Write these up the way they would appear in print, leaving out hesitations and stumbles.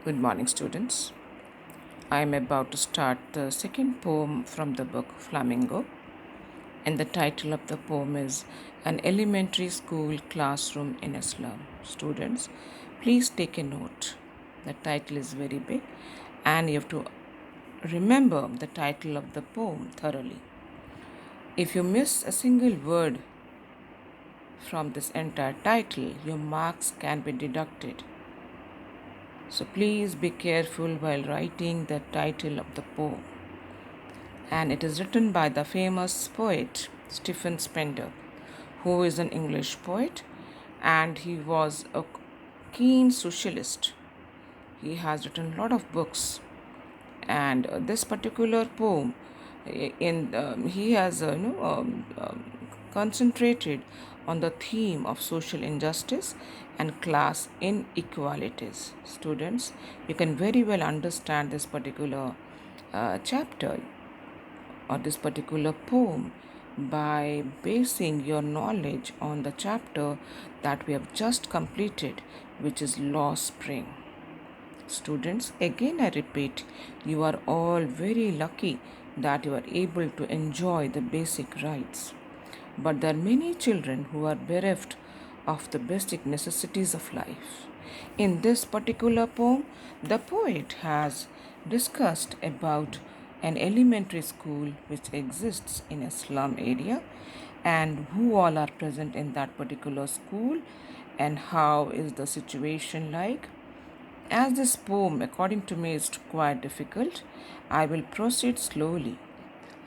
Good morning, students. I am about to start the second poem from the book Flamingo, and the title of the poem is An Elementary School Classroom in a Slum. Students, please take a note. The title is very big, and you have to remember the title of the poem thoroughly. If you miss a single word from this entire title, your marks can be deducted. So please be careful while writing the title of the poem. And it is written by the famous poet Stephen Spender, who is an English poet and he was a keen socialist. He has written a lot of books, and this particular poem, he has concentrated on the theme of social injustice and class inequalities. Students, you can very well understand this particular chapter or this particular poem by basing your knowledge on the chapter that we have just completed, which is Law Spring. Students, again I repeat, you are all very lucky that you are able to enjoy the basic rights. But there are many children who are bereft of the basic necessities of life. In this particular poem, the poet has discussed about an elementary school which exists in a slum area and who all are present in that particular school and how is the situation like. As this poem, according to me, is quite difficult, I will proceed slowly.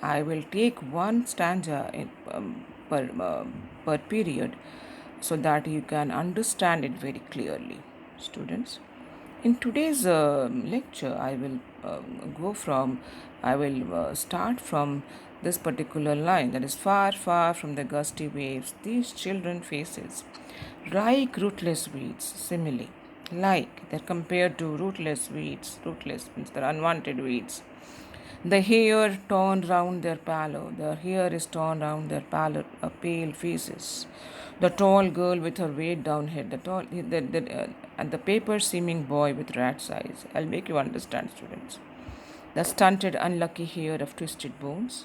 I will take one stanza per period so that you can understand it very clearly, students. In today's lecture, I will start from this particular line that is far, far from the gusty waves these children faces. Like rootless weeds, simile. Like they're compared to rootless weeds. Rootless means they're unwanted weeds. The hair torn round their pallor, their hair is torn round their pale faces. The tall girl with her weighed down head, and the paper seeming boy with rat's eyes. I'll make you understand, students. The stunted, unlucky hair of twisted bones,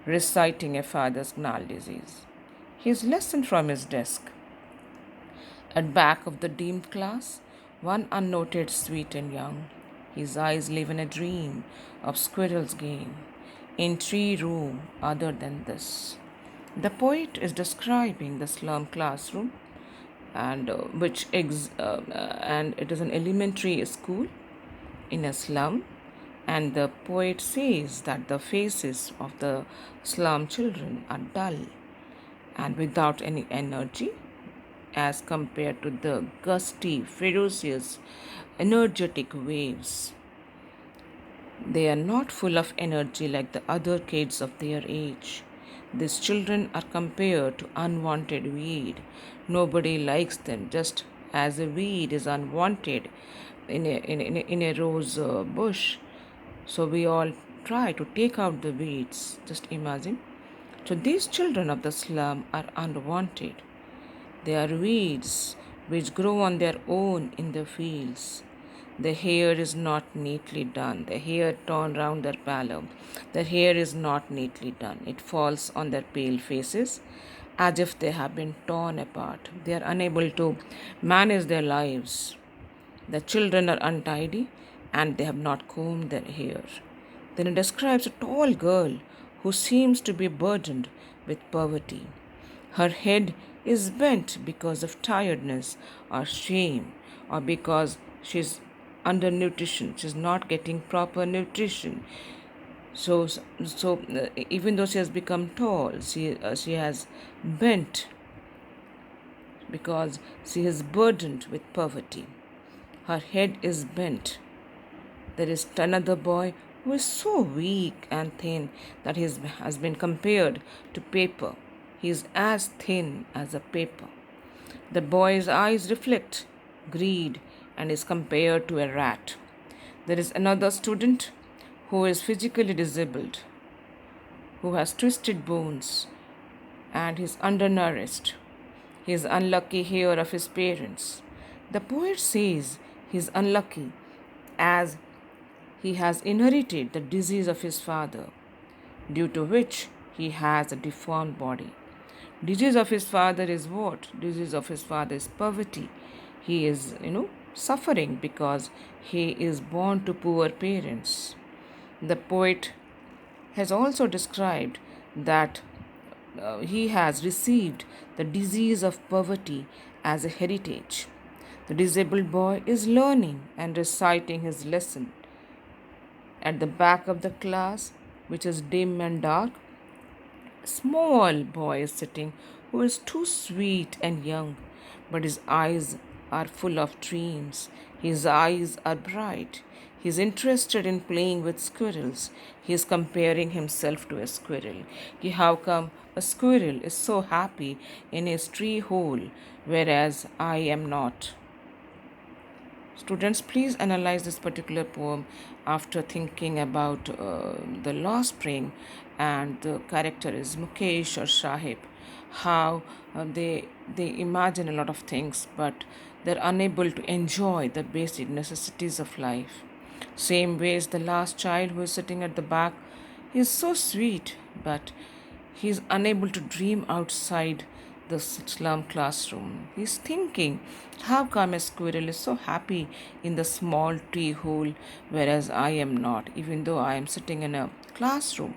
reciting a father's gnarled disease. His lesson from his desk. At back of the deemed class, one unnoted, sweet and young. His eyes live in a dream of squirrel's game, in tree room other than this. The poet is describing the slum classroom, and and it is an elementary school in a slum, and the poet says that the faces of the slum children are dull and without any energy as compared to the gusty, ferocious, energetic waves. They are not full of energy like the other kids of their age. These children are compared to unwanted weed. Nobody likes them, just as a weed is unwanted in a rose bush. So we all try to take out the weeds. Just imagine. So these children of the slum are unwanted. They are weeds which grow on their own in the fields. The hair is not neatly done. The hair torn round their pallor. The hair is not neatly done. It falls on their pale faces as if they have been torn apart. They are unable to manage their lives. The children are untidy and they have not combed their hair. Then it describes a tall girl who seems to be burdened with poverty. Her head is bent because of tiredness or shame or because she's undernutrition. She's not getting proper nutrition. Even though she has become tall, she has bent because she is burdened with poverty. Her head is bent. There is another boy who is so weak and thin that he has been compared to paper. He is as thin as a paper. The boy's eyes reflect greed and is compared to a rat. There is another student who is physically disabled, who has twisted bones and is undernourished. He is unlucky hair of his parents. The poet says he is unlucky as he has inherited the disease of his father, due to which he has a deformed body. Disease of his father is what? Disease of his father is poverty. He is, suffering because he is born to poor parents. The poet has also described that he has received the disease of poverty as a heritage. The disabled boy is learning and reciting his lesson. At the back of the class, which is dim and dark, a small boy is sitting who is too sweet and young, but his eyes are full of dreams. His eyes are bright. He is interested in playing with squirrels. He is comparing himself to a squirrel. How come a squirrel is so happy in his tree hole, whereas I am not? Students, please analyze this particular poem after thinking about the lost spring, and the character is Mukesh or Sahib. How they imagine a lot of things, but they're unable to enjoy the basic necessities of life. Same way as the last child who is sitting at the back, he is so sweet, but he is unable to dream outside the slum classroom. He's thinking, how come a squirrel is so happy in the small tree hole, whereas I am not, even though I am sitting in a classroom,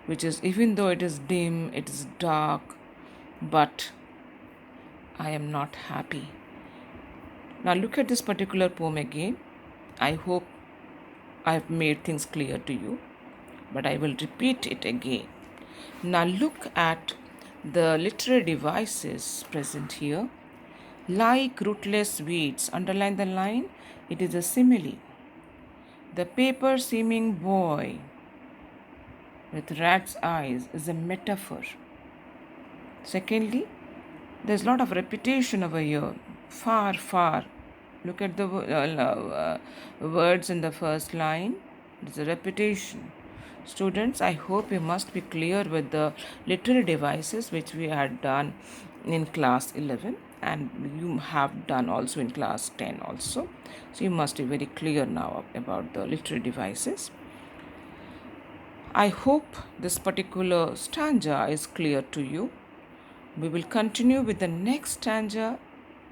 which is, even though it is dim, it is dark, but I am not happy. Now look at this particular poem again. I hope I've made things clear to you, but I will repeat it again. Now look at the literary devices present here. Like rootless weeds, underline the line, it is a simile. The paper seeming boy with rat's eyes is a metaphor. Secondly, there's a lot of repetition over here. Far, far. Look at the words in the first line. It's a repetition. Students, I hope you must be clear with the literary devices which we had done in class 11, and you have done also in class 10 also. So you must be very clear now about the literary devices. I hope this particular stanza is clear to you. We will continue with the next stanza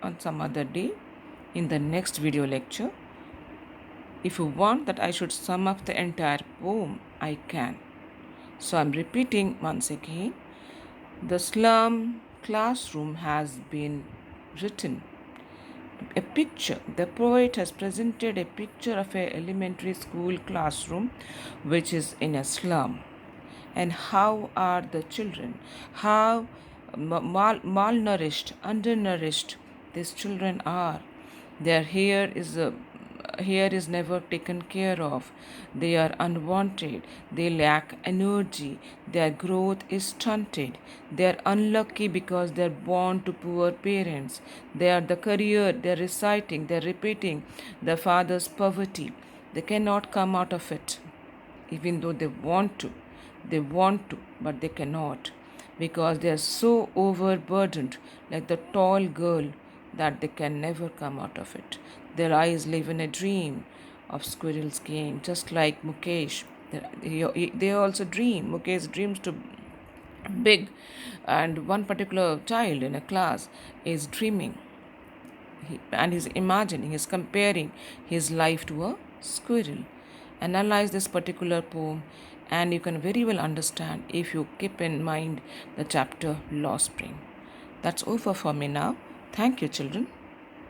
on some other day in the next video lecture. If you want that I should sum up the entire poem, I can. So I'm repeating once again. The slum classroom has been written. A picture. The poet has presented a picture of an elementary school classroom which is in a slum. And how are the children? How malnourished, undernourished these children are. Their hair is never taken care of. They are unwanted. They lack energy. Their growth is stunted. They are unlucky because they are born to poor parents. They are the career. They are reciting. They are repeating their father's poverty. They cannot come out of it, even though they want to. They want to, but they cannot, because they are so overburdened, like the tall girl, that they can never come out of it. Their eyes live in a dream of squirrel's game, just like Mukesh. They also dream. Mukesh dreams to big, and one particular child in a class is dreaming, and he's imagining, he's comparing his life to a squirrel. Analyze this particular poem, and you can very well understand if you keep in mind the chapter Lost Spring. That's over for me now. Thank you, children.